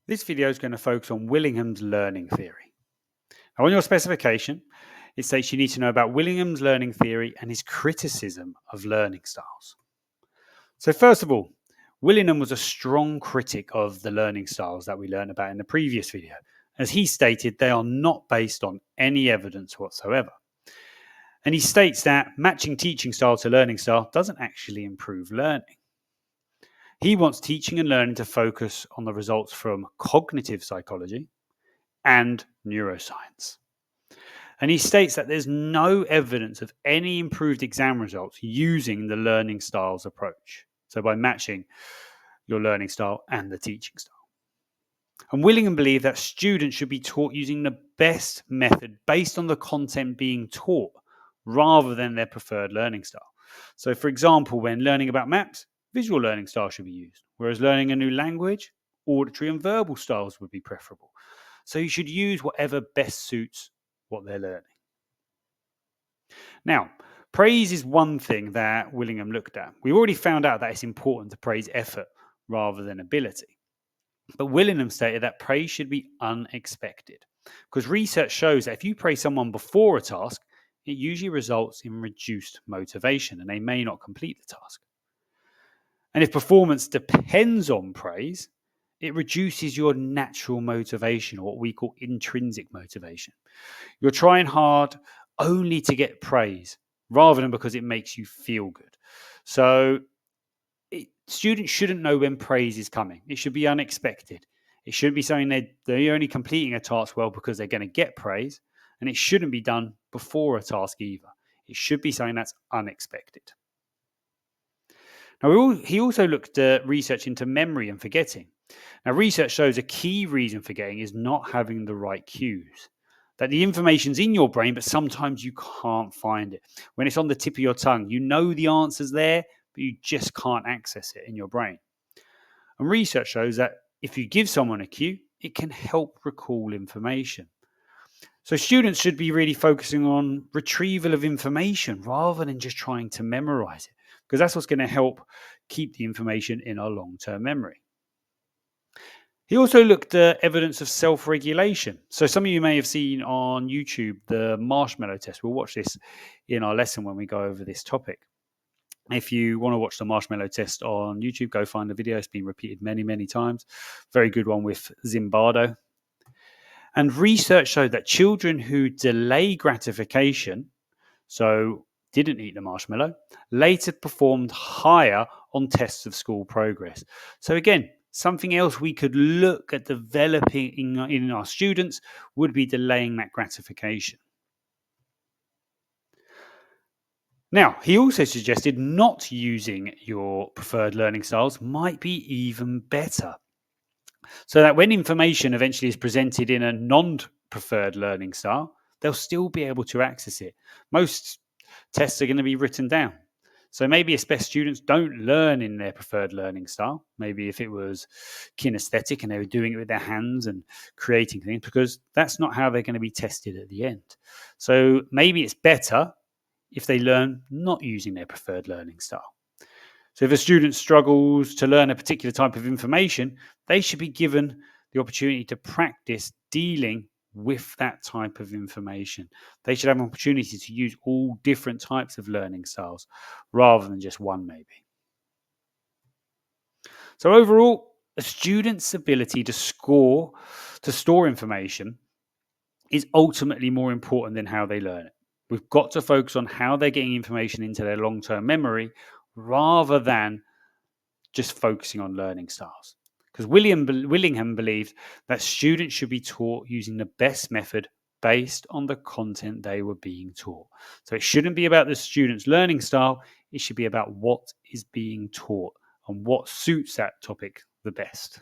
This video is going to focus on Willingham's learning theory. Now, on your specification, it states you need to know about Willingham's learning theory and his criticism of learning styles. So first of all, Willingham was a strong critic of the learning styles that we learned about in the previous video. As he stated, they are not based on any evidence whatsoever. And he states that matching teaching style to learning style doesn't actually improve learning. He wants teaching and learning to focus on the results from cognitive psychology and neuroscience. And he states that there's no evidence of any improved exam results using the learning styles approach. So by matching your learning style and the teaching style. And Willingham believed that students should be taught using the best method based on the content being taught rather than their preferred learning style. So for example, when learning about maps, visual learning style should be used, whereas learning a new language, auditory and verbal styles would be preferable. So you should use whatever best suits what they're learning. Now, praise is one thing that Willingham looked at. We already found out that it's important to praise effort rather than ability. But Willingham stated that praise should be unexpected, because research shows that if you praise someone before a task, it usually results in reduced motivation and they may not complete the task. And if performance depends on praise, it reduces your natural motivation, or what we call intrinsic motivation. You're trying hard only to get praise rather than because it makes you feel good. So students shouldn't know when praise is coming. It should be unexpected. It shouldn't be something they're only completing a task well because they're going to get praise, and it shouldn't be done before a task either. It should be something that's unexpected. Now, he also looked at research into memory and forgetting. Now, research shows a key reason for forgetting is not having the right cues. That the information's in your brain, but sometimes you can't find it. When it's on the tip of your tongue, you know the answer's there, but you just can't access it in your brain. And research shows that if you give someone a cue, it can help recall information. So students should be really focusing on retrieval of information rather than just trying to memorize it, because that's what's going to help keep the information in our long-term memory. He also looked at evidence of self-regulation. So some of you may have seen on YouTube the marshmallow test. We'll watch this in our lesson when we go over this topic. If you want to watch the marshmallow test on YouTube, go find the video. It's been repeated many, many times. Very good one with Zimbardo. And research showed that children who delay gratification, so didn't eat the marshmallow, later performed higher on tests of school progress. So again, something else we could look at developing in our students would be delaying that gratification. Now, he also suggested not using your preferred learning styles might be even better. So that when information eventually is presented in a non-preferred learning style, they'll still be able to access it. Most tests are going to be written down. So maybe it's best students don't learn in their preferred learning style. Maybe if it was kinesthetic and they were doing it with their hands and creating things, because that's not how they're going to be tested at the end. So maybe it's better if they learn not using their preferred learning style. So if a student struggles to learn a particular type of information, they should be given the opportunity to practice dealing with that type of information. They should have an opportunity to use all different types of learning styles rather than just one, maybe. So overall, a student's ability to store information is ultimately more important than how they learn it. We've got to focus on how they're getting information into their long-term memory rather than just focusing on learning styles. Because Willingham believed that students should be taught using the best method based on the content they were being taught. So it shouldn't be about the student's learning style. It should be about what is being taught and what suits that topic the best.